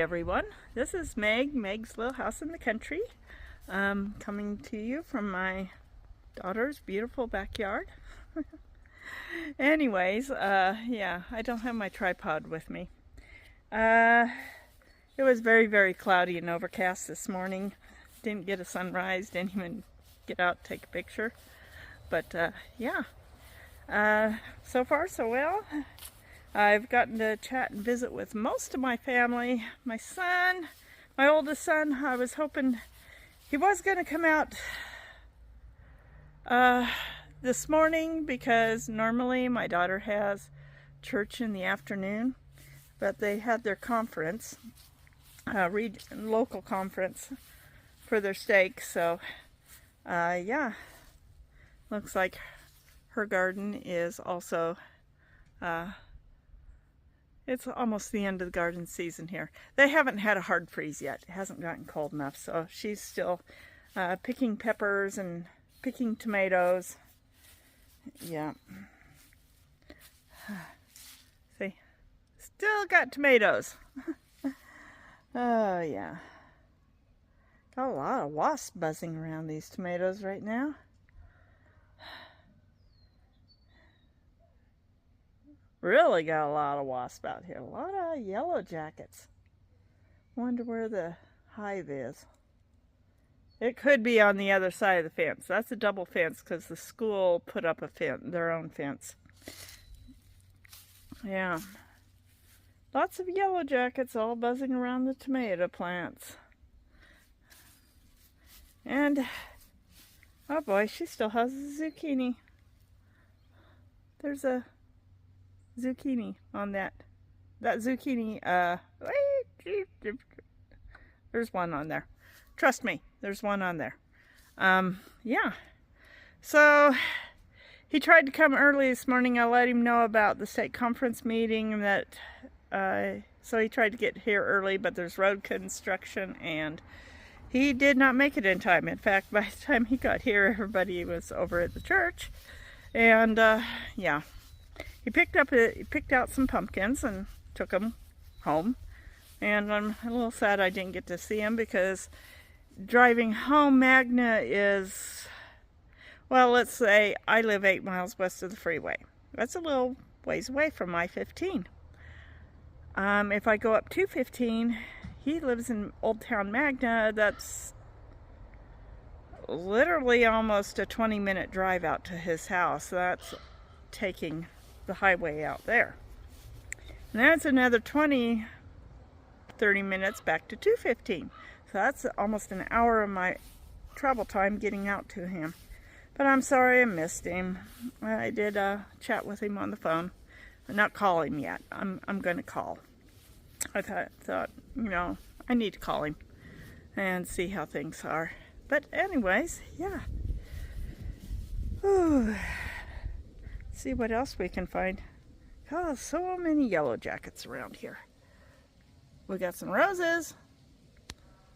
everyone, this is Meg's Little House in the Country, coming to you from my daughter's beautiful backyard. Anyways, yeah, I don't have my tripod with me. It was very cloudy and overcast this morning. Didn't get a sunrise, didn't even get out to take a picture. But yeah, so far so well. I've gotten to chat and visit with most of my family. My son, my oldest son, I was hoping he was going to come out this morning because normally my daughter has church in the afternoon, but they had their conference, local conference for their stake. So yeah, looks like her garden is also it's almost the end of the garden season here. They haven't had a hard freeze yet. It hasn't gotten cold enough, so she's still picking peppers and picking tomatoes. Yeah. See? Still got tomatoes. Oh, yeah. Got a lot of wasps buzzing around these tomatoes right now. Really got a lot of wasps out here. A lot of yellow jackets. Wonder where the hive is. It could be on the other side of the fence. That's a double fence because the school put up a fence, their own fence. Yeah. Lots of yellow jackets all buzzing around the tomato plants. And, oh boy, she still has a zucchini. There's a zucchini on that zucchini. There's one on there. Trust me, there's one on there. Yeah, so he tried to come early this morning. I let him know about the state conference meeting, and that so he tried to get here early, but there's road construction and he did not make it in time. In fact, by the time he got here, everybody was over at the church. And yeah, he picked out some pumpkins and took them home. And I'm a little sad I didn't get to see him because driving home Magna is, well, let's say I live 8 miles west of the freeway. That's a little ways away from I-15. If I go up 215, he lives in Old Town Magna. That's literally almost a 20-minute drive out to his house. That's taking the highway out there. And that's another 30 minutes back to 215. So that's almost an hour of my travel time getting out to him. But I'm sorry I missed him. I did chat with him on the phone. I'm not call him yet. I'm going to call. I thought, you know, I need to call him and see how things are. But anyways, yeah. Ooh. See what else we can find. Oh, so many yellow jackets around here. We got some roses.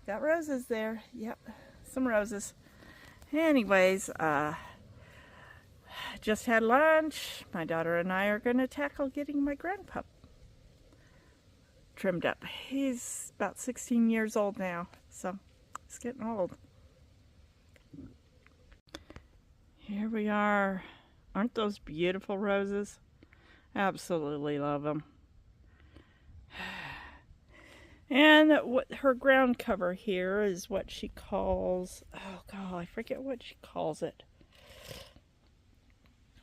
Got roses there. Yep, some roses. Anyways, just had lunch. My daughter and I are going to tackle getting my grandpup trimmed up. He's about 16 years old now, so he's getting old. Here we are. Aren't those beautiful roses? Absolutely love them. And what her ground cover here is what she calls, oh god, I forget what she calls it.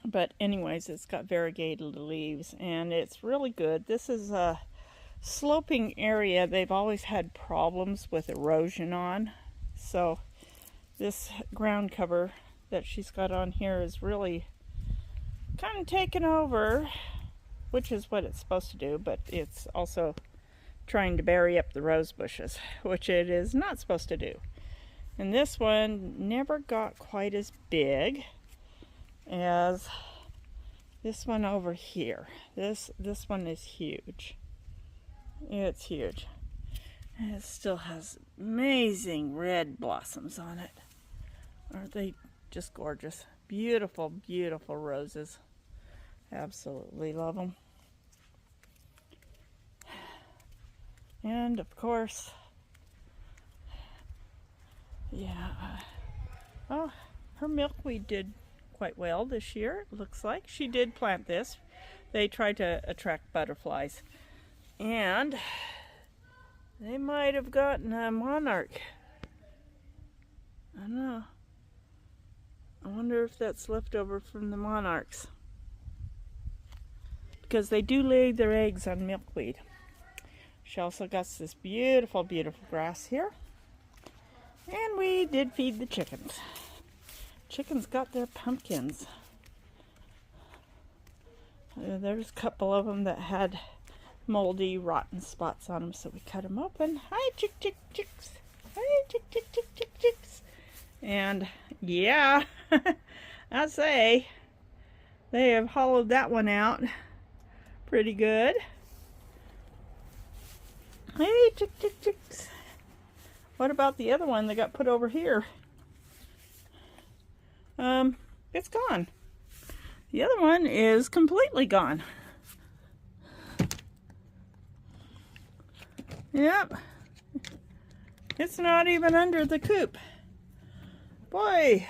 But anyways, it's got variegated leaves and it's really good. This is a sloping area they've always had problems with erosion on. So this ground cover that she's got on here is really kind of taken over, which is what it's supposed to do, but it's also trying to bury up the rose bushes, which it is not supposed to do. And this one never got quite as big as this one over here. This one is huge. It's huge. And it still has amazing red blossoms on it. Aren't they just gorgeous? Beautiful, beautiful roses. Absolutely love them. And of course, yeah, oh, her milkweed did quite well this year, it looks like. She did plant this. They tried to attract butterflies. And they might have gotten a monarch. I don't know. I wonder if that's left over from the monarchs. Because they do lay their eggs on milkweed. She also got this beautiful, beautiful grass here. And we did feed the chickens. Chickens got their pumpkins. There's a couple of them that had moldy, rotten spots on them, so we cut them open. Hi, chicks. Hi, chicks. And yeah, I say, they have hollowed that one out pretty good. Hey, chicks. What about the other one that got put over here? It's gone. The other one is completely gone. Yep. It's not even under the coop. Boy,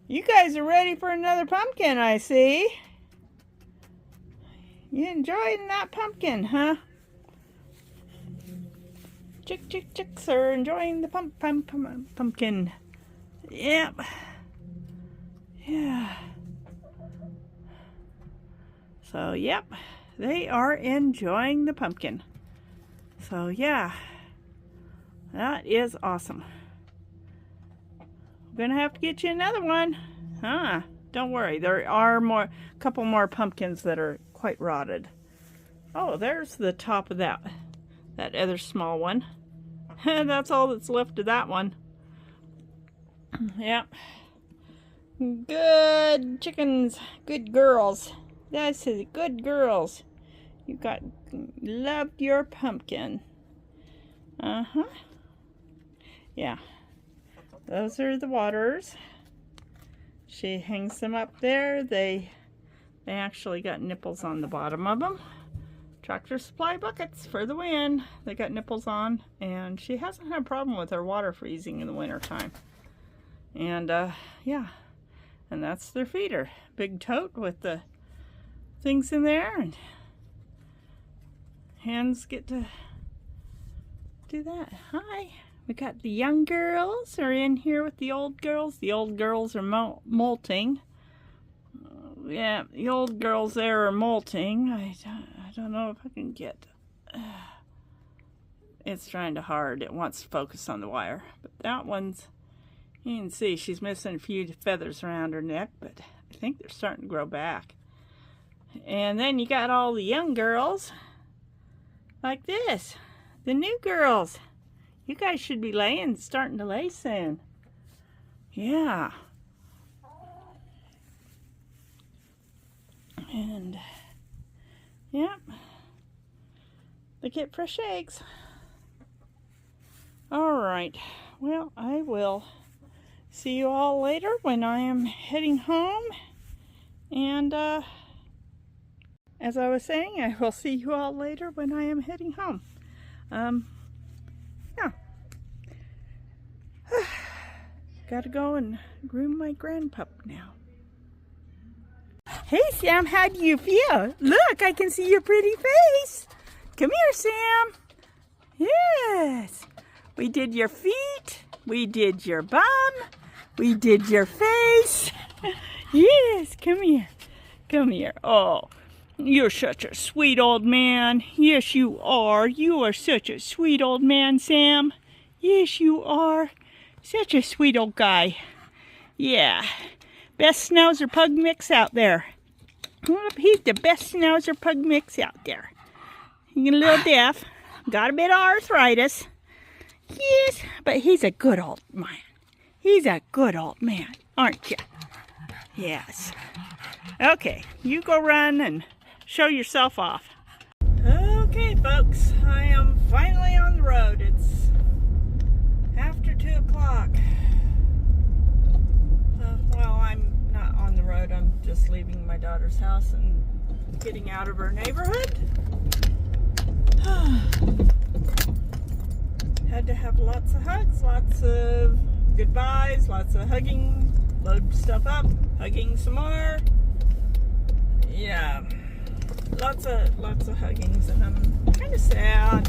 you guys are ready for another pumpkin, I see. You enjoying that pumpkin, huh? Chicks are enjoying the pumpkin. Yep. Yeah. So, yep, they are enjoying the pumpkin. So, yeah, that is awesome. I'm gonna have to get you another one. Huh? Don't worry, there are a couple more pumpkins that are quite rotted. Oh, there's the top of that other small one. That's all that's left of that one. Yep. Good chickens, good girls. That's good girls. You loved your pumpkin. Uh-huh. Yeah. Those are the waters. She hangs them up there. They actually got nipples on the bottom of them. Tractor Supply buckets for the win. They got nipples on, and she hasn't had a problem with her water freezing in the winter time. And yeah, and that's their feeder. Big tote with the things in there, and hens get to do that. Hi. We got the young girls are in here with the old girls. The old girls are molting. Yeah, the old girls there are molting. I don't know if I can get... it's trying to hard. It wants to focus on the wire. But that one's... You can see she's missing a few feathers around her neck, but I think they're starting to grow back. And then you got all the young girls. Like this. The new girls. You guys should be starting to lay soon. Yeah. And, yep. They get fresh eggs. Alright. Well, I will see you all later when I am heading home. And, as I was saying, I will see you all later when I am heading home. Yeah. Gotta go and groom my grandpup now. Hey Sam, how do you feel? Look, I can see your pretty face. Come here, Sam. Yes. We did your feet. We did your bum. We did your face. Yes, come here. Come here. Oh, you're such a sweet old man. Yes, you are. You are such a sweet old man, Sam. Yes, you are. Such a sweet old guy. Yeah. Best schnauzer pug mix out there. He's the best schnauzer pug mix out there. He's a little deaf. Got a bit of arthritis. Yes, but he's a good old man. He's a good old man, aren't you? Yes. Okay, you go run and show yourself off. Okay, folks, I am finally on the road. It's after 2 o'clock. Well, I'm not on the road. I'm just leaving my daughter's house and getting out of her neighborhood. Had to have lots of hugs, lots of goodbyes, lots of hugging, load stuff up, hugging some more. Yeah, lots of huggings, and I'm kind of sad.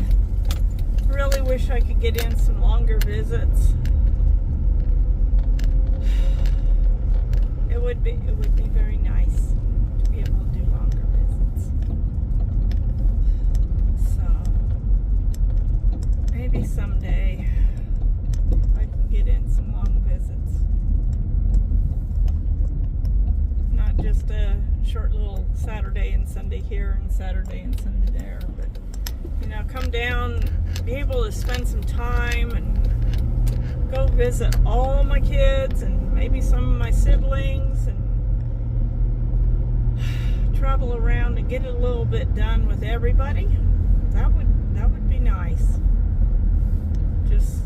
Really wish I could get in some longer visits. It would be very nice to be able to do longer visits. So maybe someday I can get in some long visits. Not just a short little Saturday and Sunday here and Saturday and Sunday there, but come down, be able to spend some time and go visit all my kids and maybe some of my siblings and travel around and get a little bit done with everybody. That would be nice. Just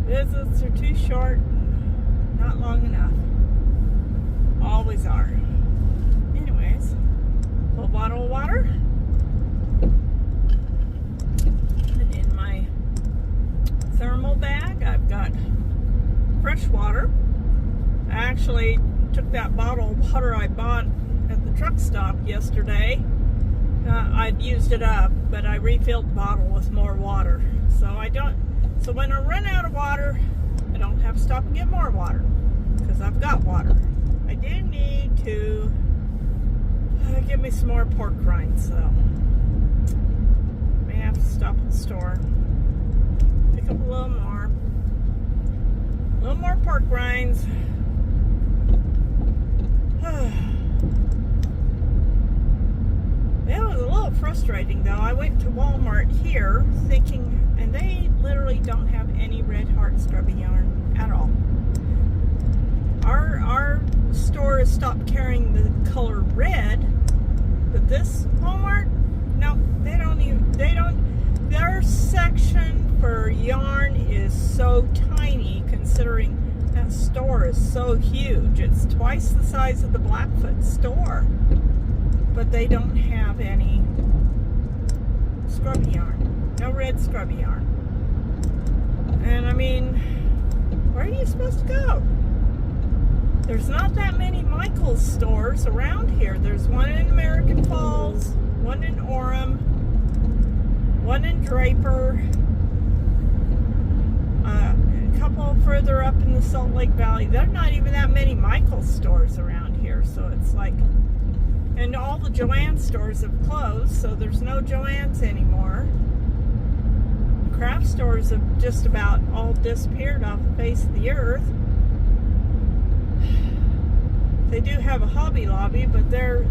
visits are too short and not long enough. Always are. Anyways, full bottle of water. And in my thermal bag, I've got fresh water. I actually took that bottle of water I bought at the truck stop yesterday. I'd used it up, but I refilled the bottle with more water. So when I run out of water, I don't have to stop and get more water, because I've got water. I do need to get me some more pork rinds, so may have to stop at the store, pick up a little more pork rinds. It was a little frustrating though. I went to Walmart here thinking, and they literally don't have any Red Heart scrubby yarn at all. Our store has stopped carrying the color red, but this Walmart, no, their section for yarn is so tiny considering that store is so huge. It's twice the size of the Blackfoot store, but they don't have any scrubby yarn, no red scrubby yarn. And I mean, where are you supposed to go? There's not that many Michael's stores around here. There's one in American Falls, one in Orem, one in Draper, a couple further up in the Salt Lake Valley. There are not even that many Michael's stores around here, so it's like, and all the Joann stores have closed, so there's no Joann's anymore. Craft stores have just about all disappeared off the face of the earth. They do have a Hobby Lobby, but their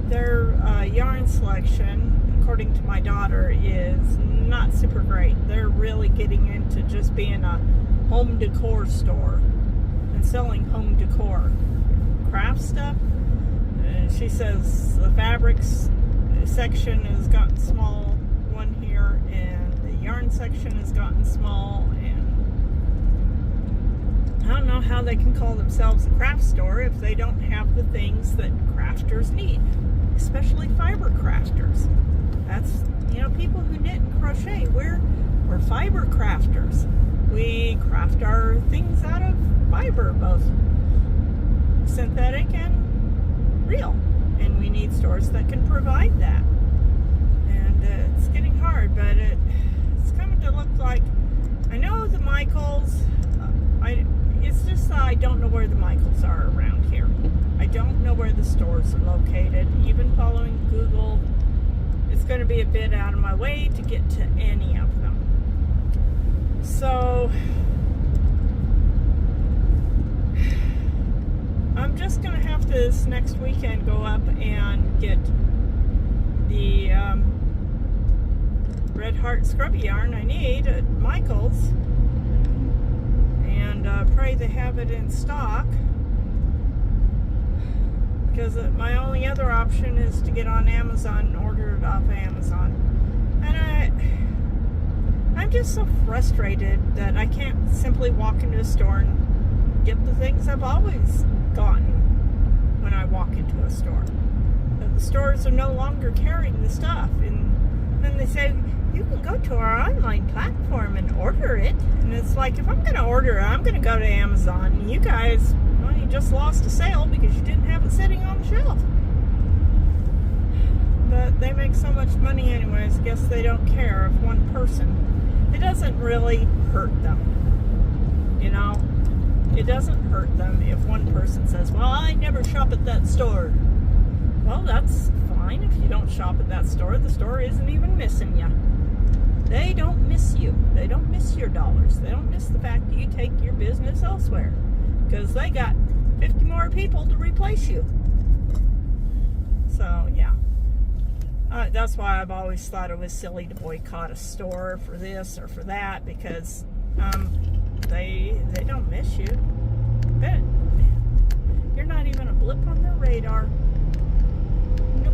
yarn selection, according to my daughter, is not super great. They're really getting into just being a home decor store and selling home decor. Craft stuff, she says the fabrics section has gotten small, one here, and the yarn section has gotten small, and I don't know how they can call themselves a craft store if they don't have the things that crafters need, especially fiber crafters. That's, people who knit and crochet. We're fiber crafters. We craft our things out of fiber, both synthetic and real, and we need stores that can provide that. And it's getting hard, but it's coming to look like, I know the Michaels, it's just I don't know where the Michaels are around here. I don't know where the stores are located. Even following Google, it's going to be a bit out of my way to get to any of them. So I'm just going to have to, this next weekend, go up and get the Red Heart scrubby yarn I need at Michael's, and pray they have it in stock, because my only other option is to get on Amazon and order it off Amazon. And I'm just so frustrated that I can't simply walk into a store and get the things I've always gotten when I walk into a store. that the stores are no longer carrying the stuff. And then they say, you can go to our online platform and order it. And it's like, if I'm going to order it, I'm going to go to Amazon. And you guys, well, you just lost a sale because you didn't have it sitting on the shelf. But they make so much money anyways, I guess they don't care if one person, it doesn't really hurt them, you know? It doesn't hurt them if one person says, well, I never shop at that store. Well, that's fine if you don't shop at that store. The store isn't even missing you. They don't miss you. They don't miss your dollars. They don't miss the fact that you take your business elsewhere, because they got 50 more people to replace you. So, yeah. That's why I've always thought it was silly to boycott a store for this or for that, because they don't miss you. But you're not even a blip on their radar. Nope.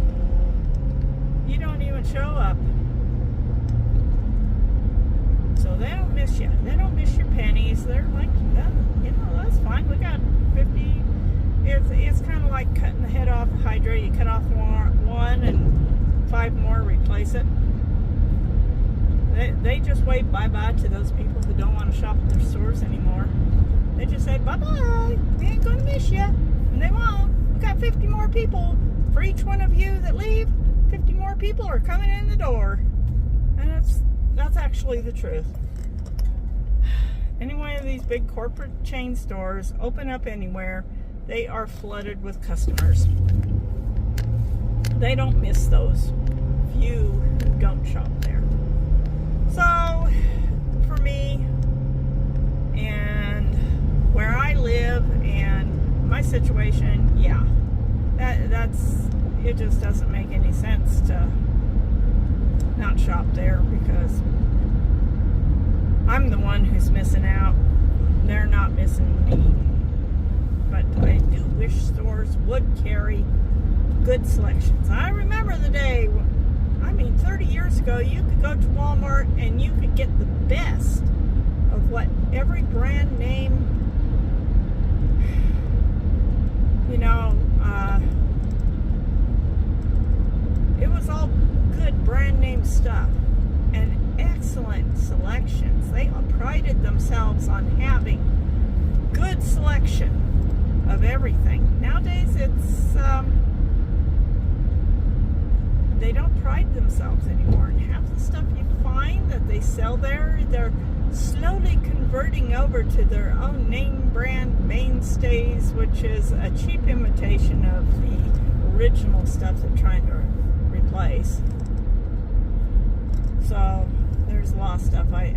You don't even show up. So they don't miss you. They don't miss your pennies. They're like, you know, that's fine. We got 50. It's kind of like cutting the head off a hydra. You cut off one and 5 more replace it. They just wave bye-bye to those people who don't want to shop at their stores anymore. They just say, bye-bye. We ain't going to miss you. And they won't. We got 50 more people. For each one of you that leave, 50 more people are coming in the door. And that's actually the truth. Any one of these big corporate chain stores open up anywhere, they are flooded with customers. They don't miss those few who don't shop there. So, for me, and where I live, and my situation, yeah, it just doesn't make any sense to not shop there, because I'm the one who's missing out. They're not missing me. But I do wish stores would carry good selections. I remember the day, 30 years ago, you could go to Walmart and you could get the best of what every brand name, you know, it was all good brand name stuff and excellent selections. They prided themselves on having good selection of everything. Nowadays, it's they don't pride themselves anymore, and half the stuff you find that they sell there, they're slowly converting over to their own name brand mainstays, which is a cheap imitation of the original stuff they're trying to replace. So there's a lot of stuff I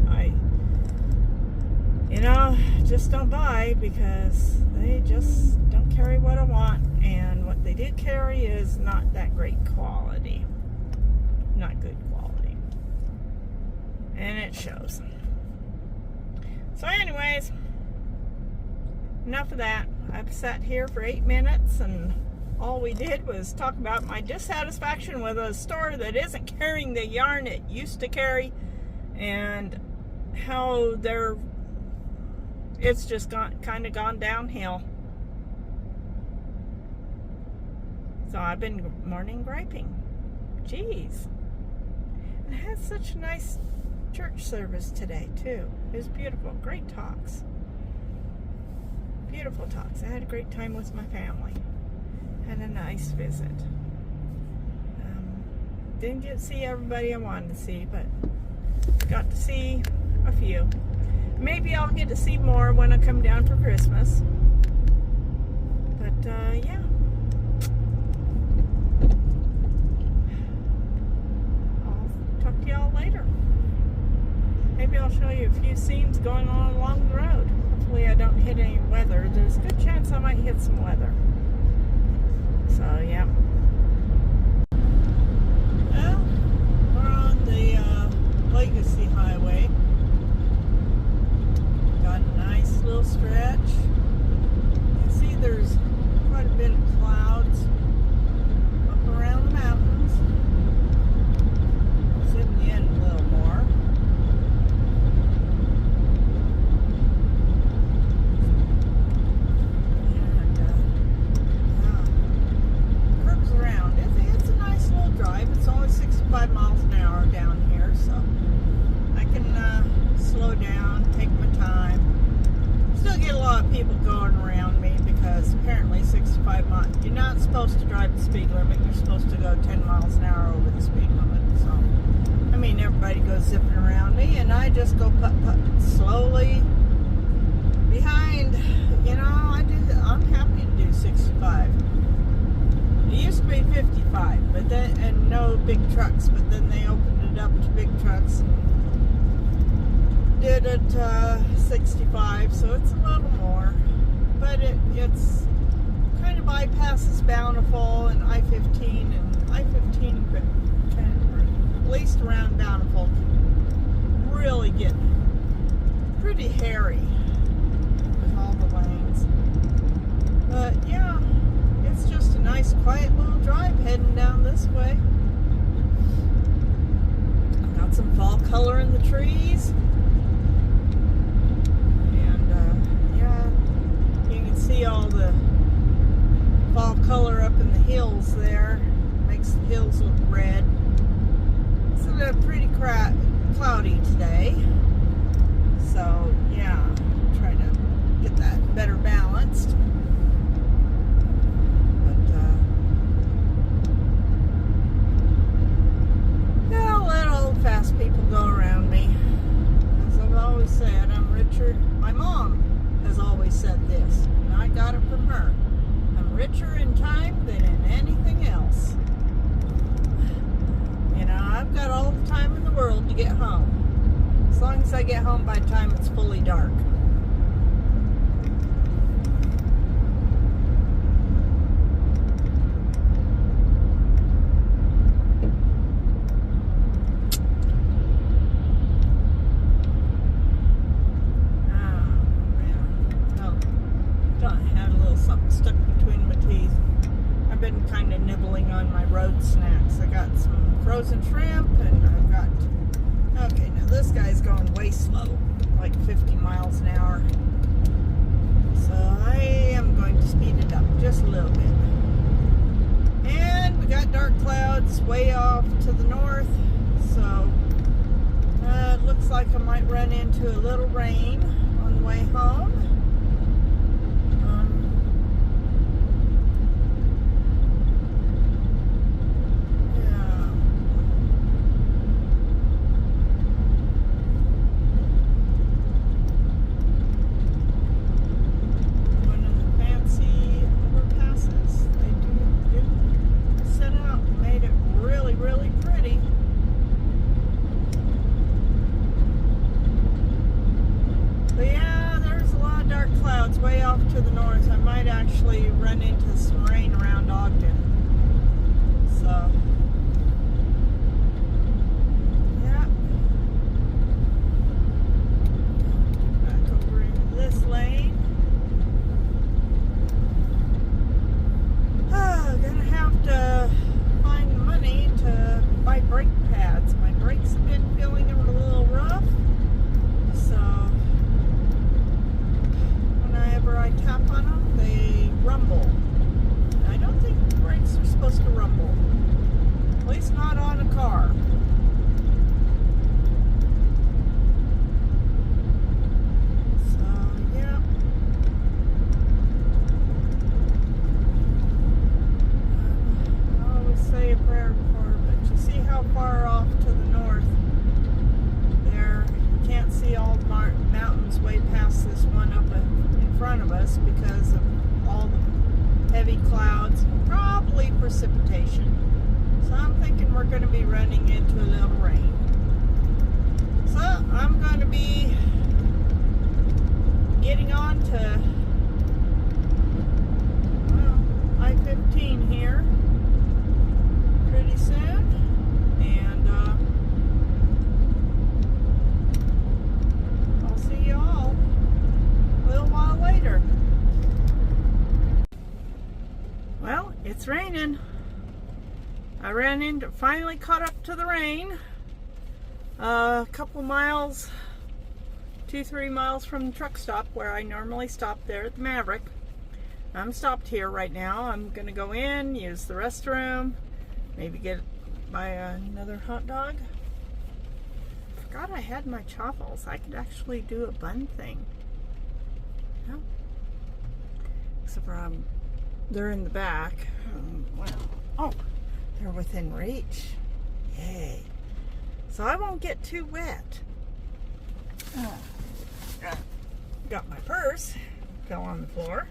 just don't buy, because they just don't carry what I want, and what they did carry is not that great quality. Not good quality. And it shows. So anyways, enough of that. I've sat here for 8 minutes, and all we did was talk about my dissatisfaction with a store that isn't carrying the yarn it used to carry, and how it's just kind of gone downhill. So I've been morning griping. Jeez. And I had such a nice church service today, too. It was beautiful. Great talks. Beautiful talks. I had a great time with my family. Had a nice visit. Didn't get to see everybody I wanted to see, but got to see a few. Maybe I'll get to see more when I come down for Christmas. But, yeah. Talk to y'all later. Maybe I'll show you a few scenes going on along the road. Hopefully I don't hit any weather. There's a good chance I might hit some weather. So, yeah. Well, we're on the Legacy Highway. Got a nice little stretch. You can see there's quite a bit of clouds up around the mountains. Zipping in a little more. And, people going around me because apparently 65 miles. You're not supposed to drive the speed limit. You're supposed to go 10 miles an hour over the speed limit. So, I mean, everybody goes zipping around me, and I just go putt-putt slowly behind. You know, I'm happy to do 65. It used to be 55, but then, and no big trucks, but then they opened it up to big trucks and did it 65, so it's a little more, but it's kind of bypasses Bountiful and I-15, and I-15 kind of, at least around Bountiful, can really get pretty hairy with all the lanes. But yeah, it's just a nice quiet little drive heading down this way. Got some fall color in the trees. See all the fall color up in the hills there. Makes the hills look red. It's pretty cloudy today. So yeah, try to get that better balanced. But yeah, I'll let old fast people go around me. As I've always said, I'm richer. My mom has always said this. I got it from her. I'm richer in time than in anything else. You know, I've got all the time in the world to get home. As long as I get home by the time it's fully dark. Stuck between my teeth. I've been kind of nibbling on my road snacks. I got some frozen shrimp, and I've got, okay, now this guy's going way slow, like 50 miles an hour. So I am going to speed it up just a little bit. And we got dark clouds way off to the north, so it looks like I might run into a little rain on the way home. Way off to the north. I might actually run into some rain around Ogden. So, yeah. Get back over into this lane. Gonna have to find the money to buy brake pads. My brakes have been feeling a little rough. So, whenever I tap on them, they rumble. I don't think brakes are supposed to rumble. At least not on a car. So, yeah. I always say a prayer for, but you see how far off to the north there? You can't see all the mountains way past this one up in front of us because of all the heavy clouds, probably precipitation. So I'm thinking we're going to be running into a little rain. So I'm going to be getting on to, well, I-15 here pretty soon. And I'll see you all a little while later. Well, it's raining. I finally caught up to the rain. A couple miles, 2-3 miles from the truck stop where I normally stop there at the Maverick. I'm stopped here right now. I'm gonna go in, use the restroom, maybe buy another hot dog. Forgot I had my chaffles. I could actually do a bun thing. Oh, they're in the back. Oh, they're within reach. Yay. So I won't get too wet. Got my purse. Fell on the floor.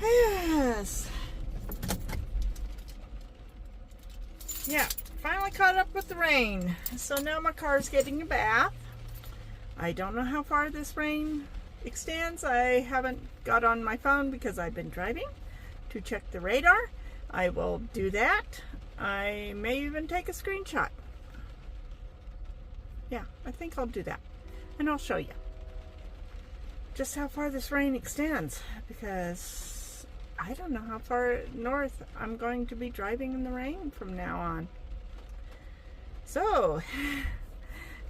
Yes. Yeah, finally caught up with the rain. So now my car's getting a bath. I don't know how far this rain extends. I haven't got on my phone because I've been driving to check the radar. I will do that. I may even take a screenshot. Yeah, I think I'll do that. And I'll show you just how far this rain extends, because I don't know how far north I'm going to be driving in the rain from now on. So,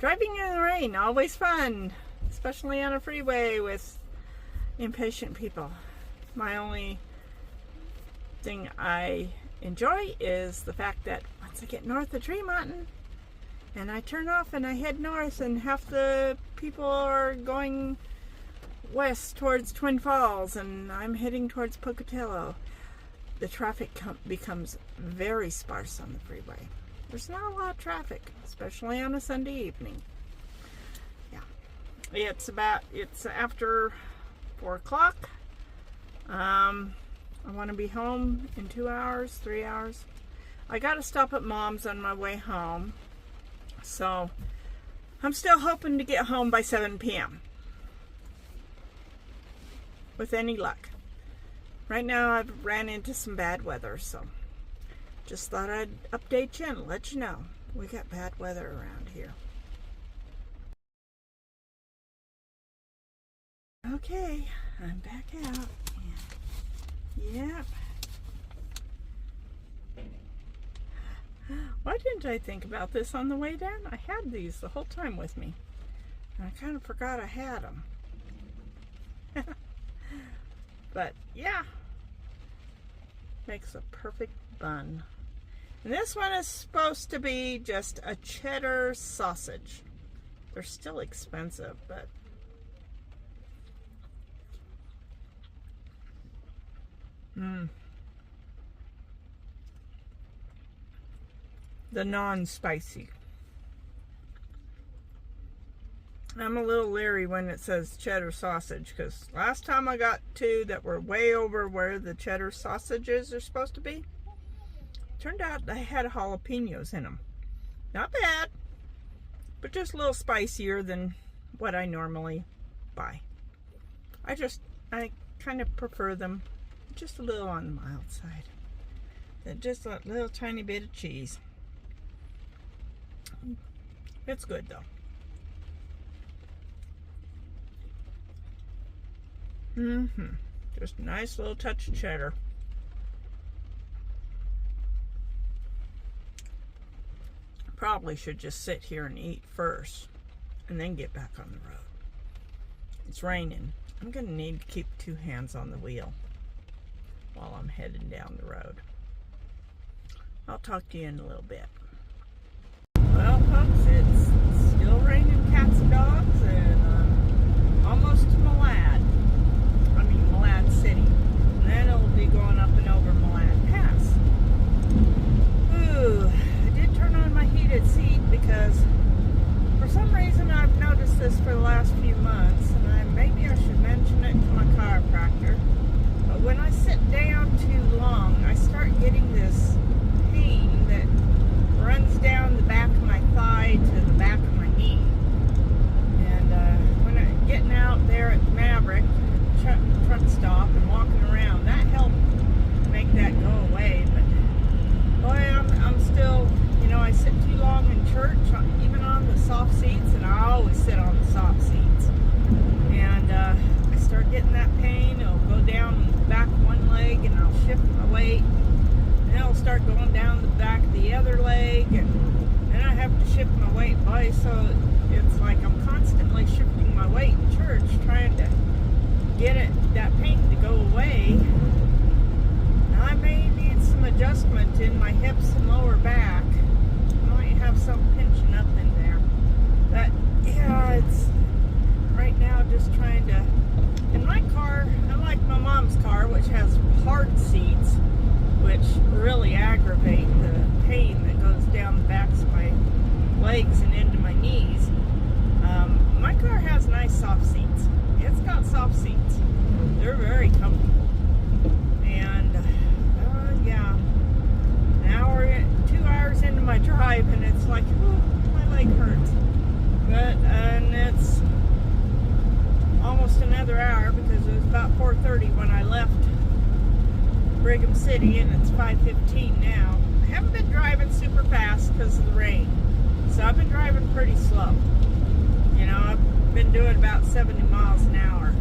driving in the rain, always fun, especially on a freeway with impatient people. My only thing I enjoy is the fact that once I get north of Tremont and I turn off and I head north, and half the people are going west towards Twin Falls and I'm heading towards Pocatello, the traffic becomes very sparse on the freeway. There's not a lot of traffic, especially on a Sunday evening. Yeah, it's after 4 o'clock. I want to be home in 2 hours, 3 hours. I got to stop at Mom's on my way home, so I'm still hoping to get home by 7 p.m. with any luck. Right now I've ran into some bad weather, so just thought I'd update you and let you know. We got bad weather around here. Okay, I'm back out. Yep. Why didn't I think about this on the way down? I had these the whole time with me. And I kind of forgot I had them. But yeah, makes a perfect bun. And this one is supposed to be just a cheddar sausage. They're still expensive, but the non-spicy. I'm a little leery when it says cheddar sausage, because last time I got 2 that were way over where the cheddar sausages are supposed to be. Turned out they had jalapenos in them. Not bad, but just a little spicier than what I normally buy. I kind of prefer them just a little on the mild side. Then just a little tiny bit of cheese. It's good though. Just a nice little touch of cheddar. Probably should just sit here and eat first and then get back on the road. It's raining. I'm going to need to keep 2 hands on the wheel while I'm heading down the road. I'll talk to you in a little bit. Well, folks, it's still raining cats and dogs, and almost to Malad. Malad City. And then it'll be going up and over Malad Pass. Ooh, I did turn on my heated seat because for some reason I've noticed this for the last few months, and maybe I should mention it to my chiropractor. But when I sit down too long, I start getting this pain that runs down the back of my thigh to the back of my knee. And when I'm getting out there at Maverick truck stop and walking around, that helped make that go away. But boy, I'm still, I sit too long in church, even on the soft seats, and I always sit on the soft seats. And I start getting that pain. It'll go down the back of one leg, and I'll shift my weight. And it'll start going down the back of the other leg, and then I have to shift my weight. Boy, so it's like I'm constantly shifting my weight in church, trying to get that pain to go away. Now, I may need some adjustment in my hips and lower back. I might have some pinching up in there. But yeah, it's right now just trying to. In my car, unlike my mom's Brigham City, and it's 5:15 now. I haven't been driving super fast because of the rain, so I've been driving pretty slow. You know, I've been doing about 70 miles an hour,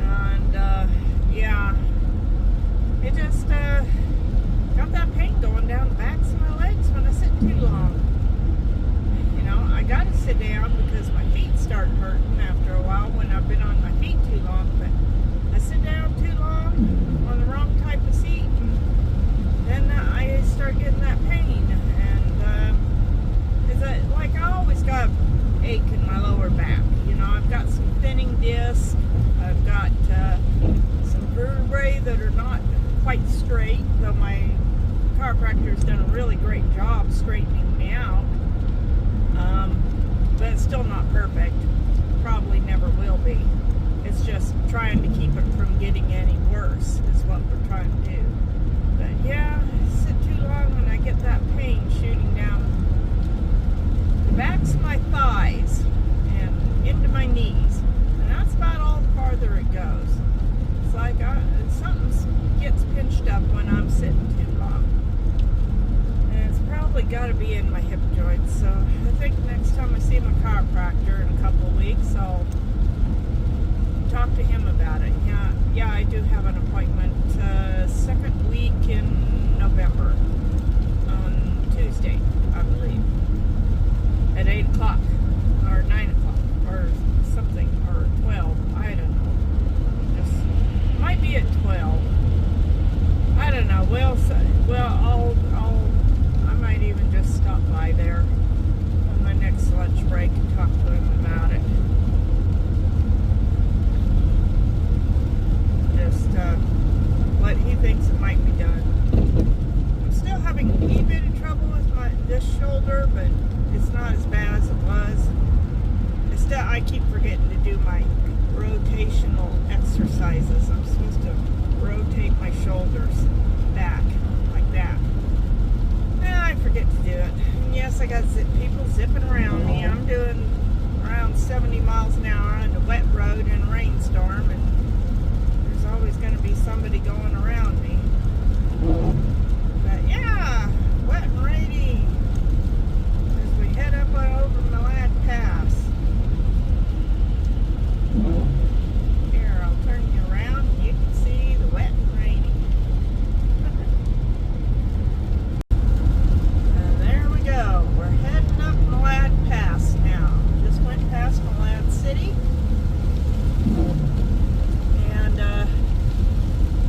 and yeah, it just got that pain going down the backs of my legs when I sit too long. You know, I gotta sit down because my feet start hurting after a while when I've been on my feet too long, but I sit down too long on the wrong type of seat, and then I start getting that pain, and it's like I always got ache in my lower back. You know, I've got some thinning disc, I've got some vertebrae that are not quite straight, though my chiropractor's done a really great job straightening me out, but it's still not perfect. Probably never will be. It's just trying to keep it from getting any worse is what we're trying to do. But yeah, I sit too long and I get that pain shooting down the backs of my thighs and into my knees, and that's about all the farther it goes. It's like something gets pinched up when I'm sitting too long, and it's probably got to be in my hip joints. So I think next time I see my chiropractor in a couple of weeks, I'll talk to him about it. Yeah, I do have an appointment second week in November on Tuesday, I believe, at 8 o'clock or 9 o'clock or something, or 12. I don't know. Just might be at 12. I don't know. Well, I might even just stop by there on my next lunch break and talk to him about it. Just what he thinks it might be done. I'm still having a wee bit of trouble with this shoulder, but it's not as bad as it was. I keep forgetting to do my rotational exercises. I'm supposed to rotate my shoulders back like that. I forget to do it. And yes, I got people zipping around me. I'm doing around 70 miles an hour on a wet road in a rainstorm, and there's always going to be somebody going around me. But yeah, wet and rainy as we head up over Malad Pass. Here, I'll turn you around and you can see the wet and rainy. And there we go. We're heading up Malad Pass now. Just went past Malad City. And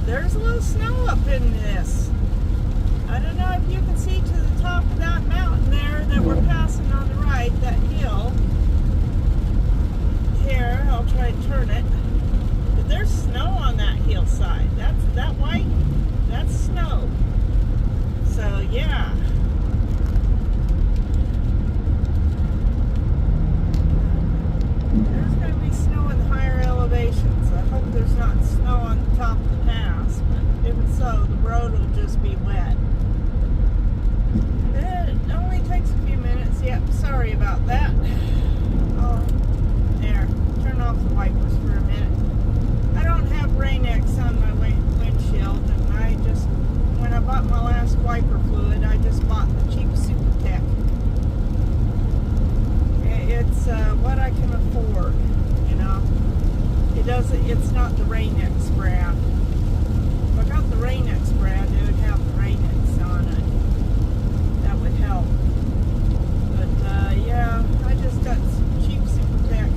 there's a little snow up in this. I don't know if you can see to the top of that mountain there that we're passing on the right, that hill. Here, I'll try and turn it. But there's snow on that hillside. That white, that's snow. So yeah. There's going to be snow in the higher elevations. I hope there's not snow on the top of the pass, but if it's so, the road will just be wet. It only takes a few minutes. Yep, sorry about that. Oh, there. Turn off the wipers for a minute. I don't have Rain-X on my windshield, and when I bought my last wiper fluid, I just bought the cheap Super Tech. It's what I can afford, you know. It's not the Rain-X brand. If I got the Rain-X brand, it would have the Rain-X on it. That would help. But yeah, I just got cheap Super Tech.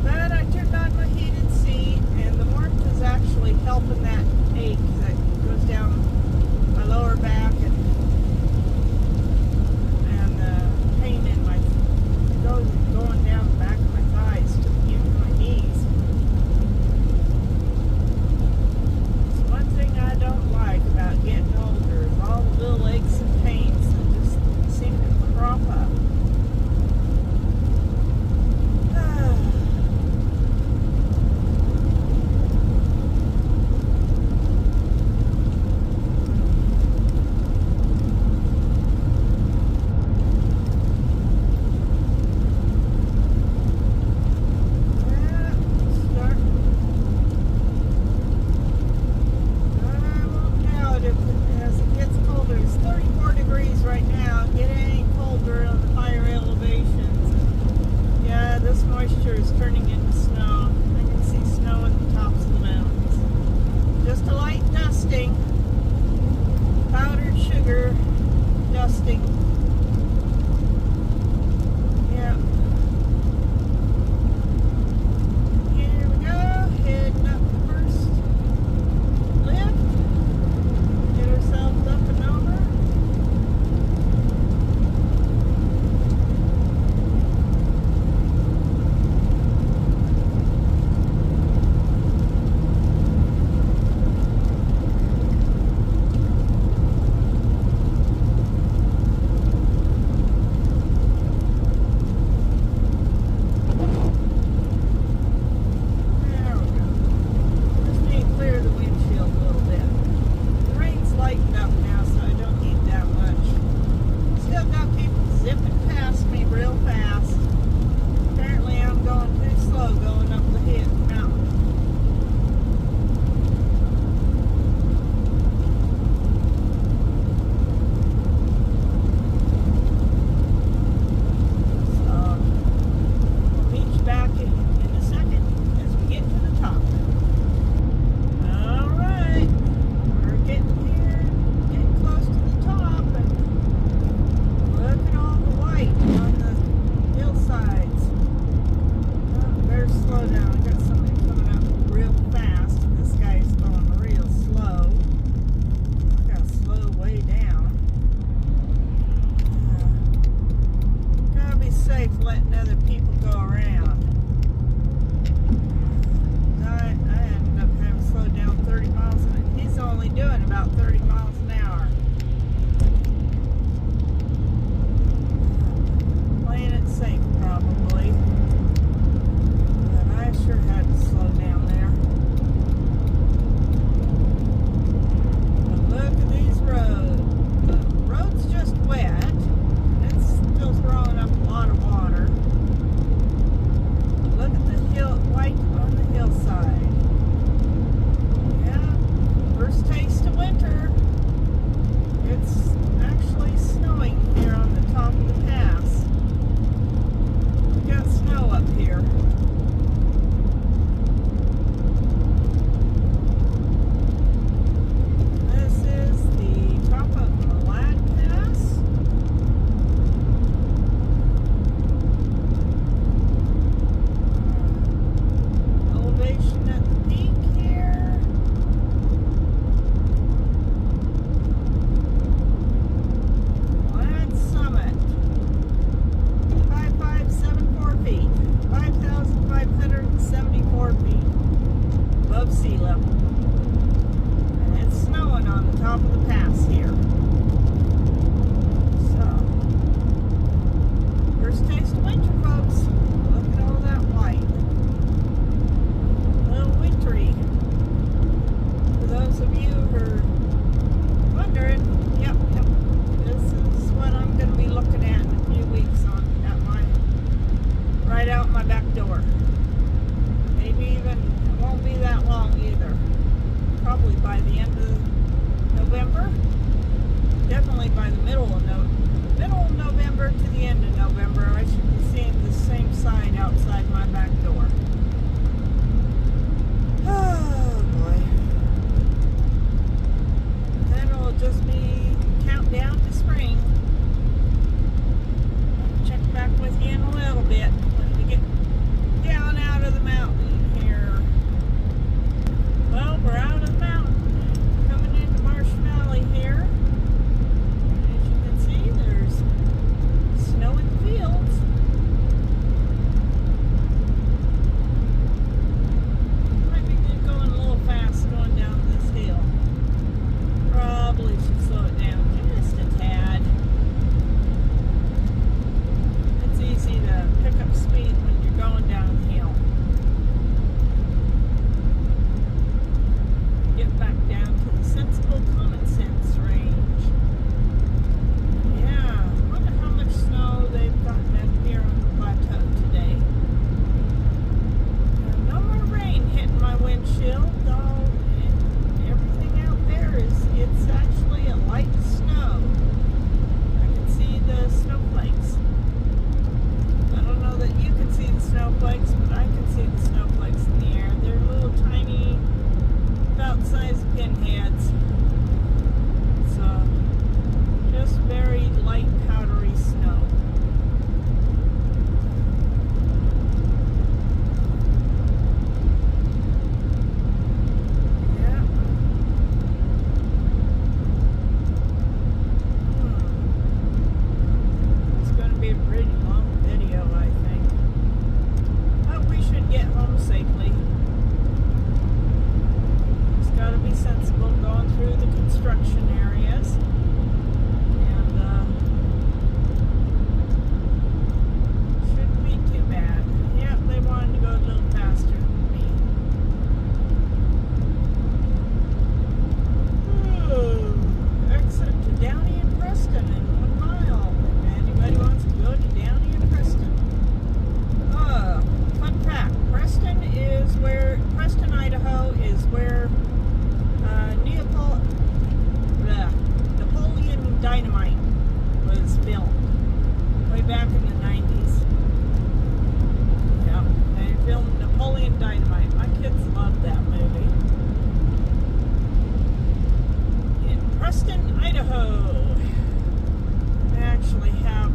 But I turned on my heated seat, and the warmth is actually helping that ache that goes down my lower back and the pain in my going down the back of my thighs to into my knees. It's one thing I don't like about getting older is all the little aches and pains that just up. And it's snowing on the top of the pass here. So, first taste of winter, folks. Look at all that white. A little wintry. For those of you who are wondering, yep, this is what I'm going to be looking at in a few weeks right out my back door. Maybe even, it won't be that long either. Probably by the end of November. Definitely by the middle of November to the end of November, I should be seeing the same sign outside my back door. Oh boy. Then it'll just be countdown to spring. I'll check back with you in a little bit. Get down out of the mountain here. Well, we're out of the mountain, coming into Marsh Valley here. As you can see, there's snow in the fields. Might be going a little fast going down this hill. Probably should slow it down just a tad. It's easy to pick up speed when you're going downhill. Get back down to the sensible common sense range. Yeah, I wonder how much snow they've gotten up here on the plateau today. No more rain hitting my windshield, though. Everything out there it's actually a light snow. I can see the snowflakes. I don't know that you can see the snowflakes, but I can see the snowflakes in the air. They're little tiny, about the size of pinheads. So, just very light, powdery snow. Yeah. It's going to be a pretty long video, I think. But we should get home safely. Just got to be sensible going through the construction areas. And shouldn't be too bad. Yep, they wanted to go a little faster than me. Exit to Downey and Preston in 1 mile. If anybody wants to go to Downey and Preston. Fun fact, Preston, Idaho is where Napoleon Dynamite was filmed way back in the 90s. Yeah, they filmed Napoleon Dynamite. My kids loved that movie. In Preston, Idaho, they actually have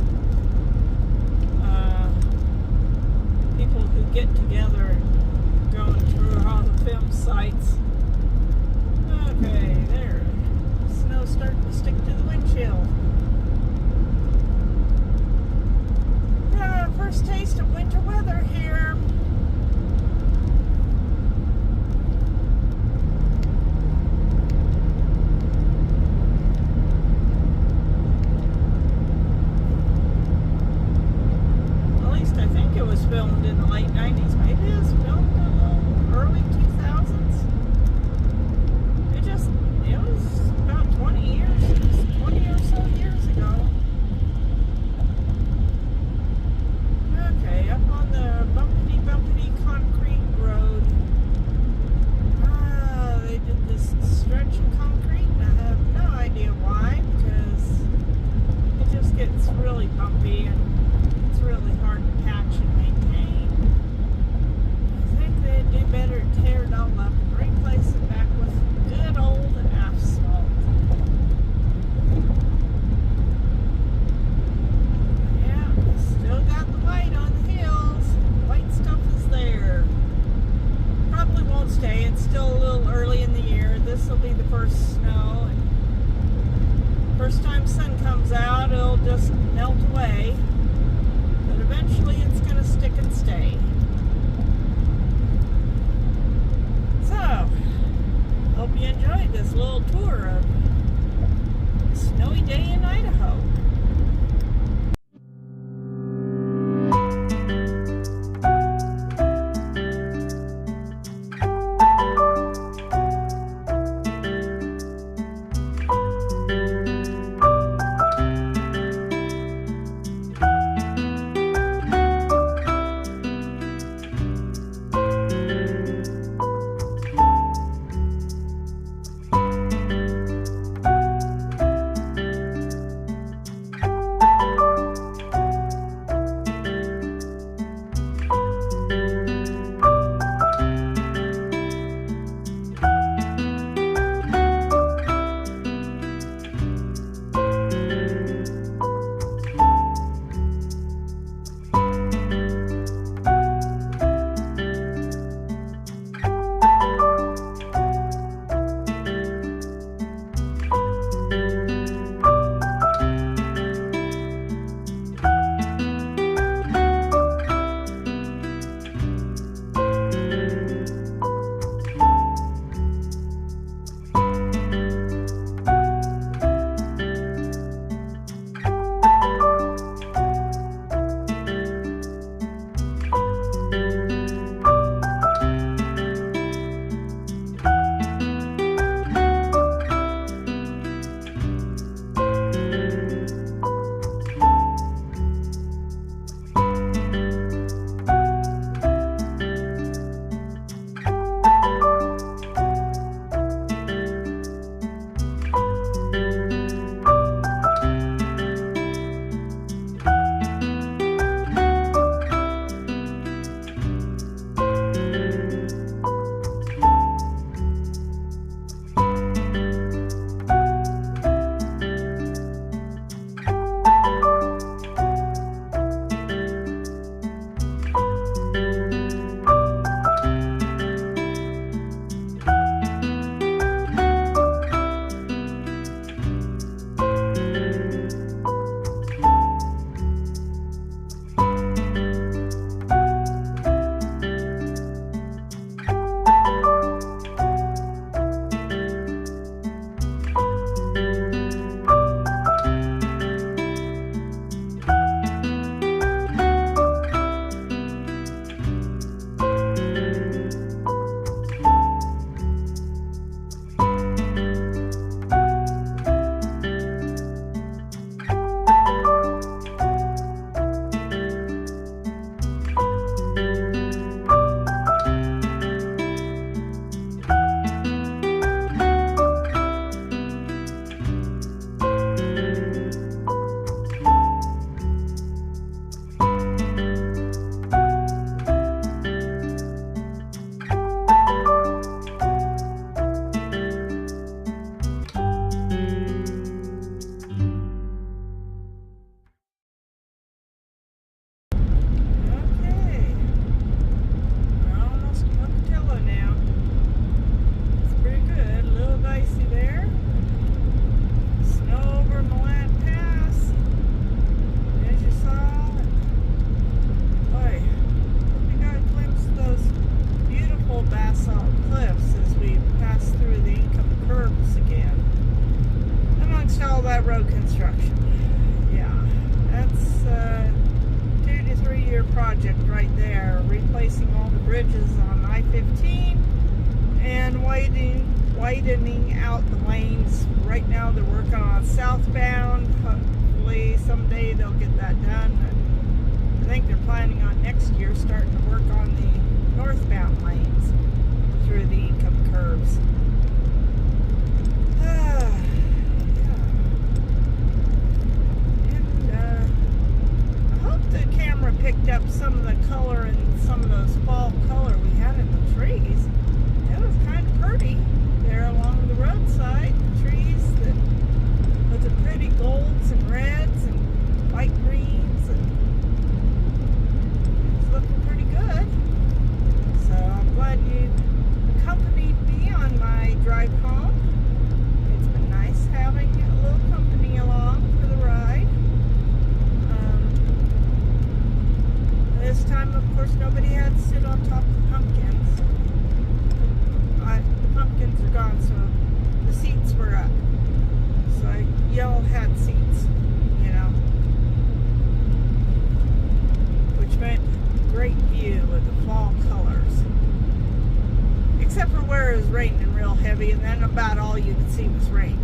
people who get together and going through all the film sites. Okay, there. Snow's starting to stick to the windshield. First taste of winter weather here. At least I think it was filmed in the late 90s. Maybe it was filmed in the early 2000s. It was about 20 years, 20 or so years ago. Okay, up on the bumpity concrete road. They did this stretch of concrete, and I have no idea why, because it just gets really bumpy and it's really hard to patch and maintain. I think they'd do better to tear it all up and replace it back with good old asphalt. Yeah, still got the white on the hills. White stuff is there. Probably won't stay. It's still a little early in the year. This will be the first snow. And first time sun comes out, it'll just melt away. But eventually it's going to stick and stay. So, little tour of a snowy day in Idaho. Road construction. Yeah, that's a 2 to 3 year project right there, replacing all the bridges on I-15 and widening out the lanes. Right now they're working on southbound. Hopefully someday they'll get that done. And I think they're planning on next year starting to work on the northbound lanes through the income curves. The camera picked up some of the color and some of those fall color we had in the trees. It was kind of pretty there along the roadside. The trees that with the pretty golds and reds and light greens, and it's looking pretty good. except for where it was raining real heavy, and then about all you could see was rain.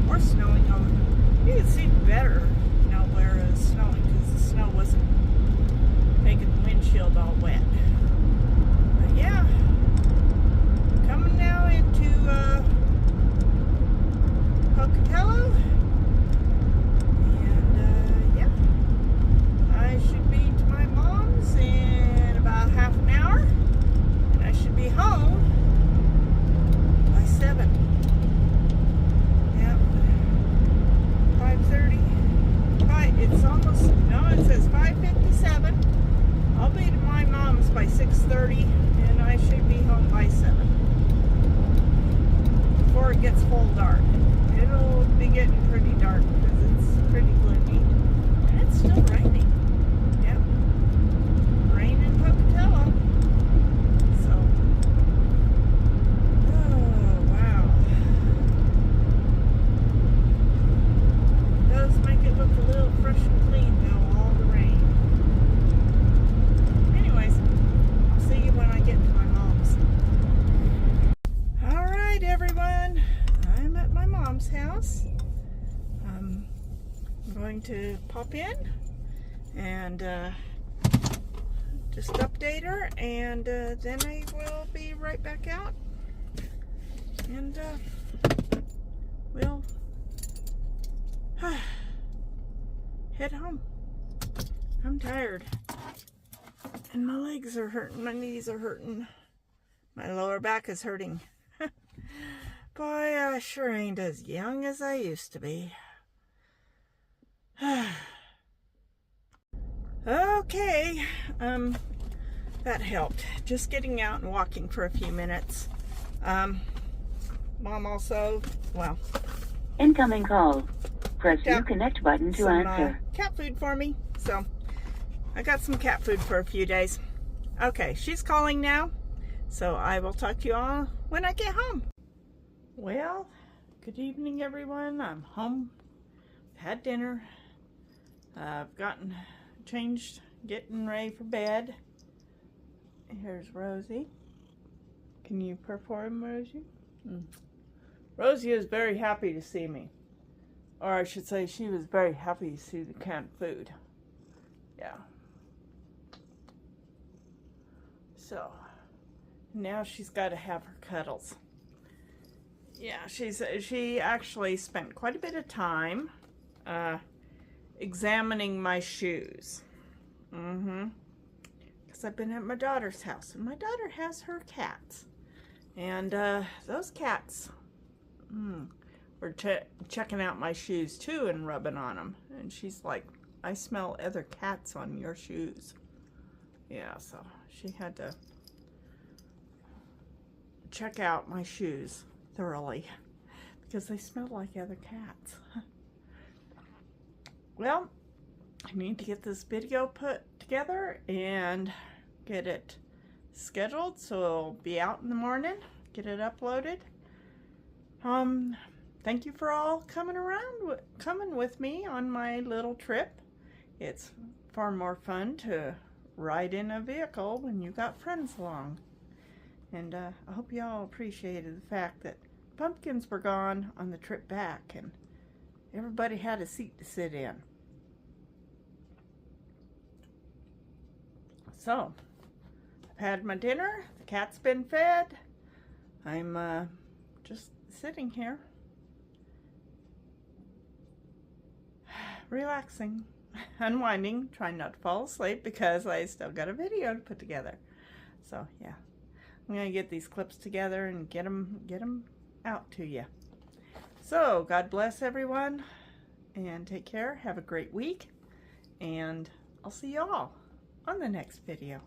Or snowing over. You could see better, you know, where it was snowing, because the snow wasn't making the windshield all wet. But yeah, coming now into Pocatello, and yeah, I should be to my mom's in about half an hour, and I should be home by 7. Yep, 5:30. It's almost, no, it says 5:57. I'll be to my mom's by 6:30, and I should be home by 7. Before it gets full dark. It'll be getting pretty dark because it's pretty gloomy. And it's still raining. Yep. Rain in Pocatello. So. Oh, wow. It does make it look a little fresh and clean though, all the rain. Anyways, I'll see you when I get to my mom's. Alright, everyone. I'm at my mom's house. I'm going to pop in and just update her, and then I will be right back out, and we'll head home. I'm tired, and my legs are hurting, my knees are hurting, my lower back is hurting. Boy, I sure ain't as young as I used to be. Okay, that helped. Just getting out and walking for a few minutes. Mom also, well, incoming call. Press new connect button to answer. Cat food for me. So I got some cat food for a few days. Okay, she's calling now. So I will talk to you all when I get home. Well, good evening, everyone. I'm home. Had dinner. I've gotten changed, getting ready for bed. Here's Rosie. Can you perform, Rosie? Rosie is very happy to see me. Or I should say, she was very happy to see the canned food. Yeah. So, now she's got to have her cuddles. Yeah, she actually spent quite a bit of time examining my shoes. Because I've been at my daughter's house, and my daughter has her cats. And those cats were checking out my shoes too and rubbing on them. And she's like, I smell other cats on your shoes. Yeah, so she had to check out my shoes thoroughly because they smell like other cats. Well, I need to get this video put together and get it scheduled so it'll be out in the morning, get it uploaded. Thank you for all coming with me on my little trip. It's far more fun to ride in a vehicle when you got friends along. And I hope you all appreciated the fact that pumpkins were gone on the trip back and everybody had a seat to sit in. So, I've had my dinner, the cat's been fed, I'm just sitting here, relaxing, unwinding, trying not to fall asleep because I still got a video to put together. So, yeah. I'm going to get these clips together and get them out to you. So, God bless everyone, and take care. Have a great week, and I'll see you all on the next video.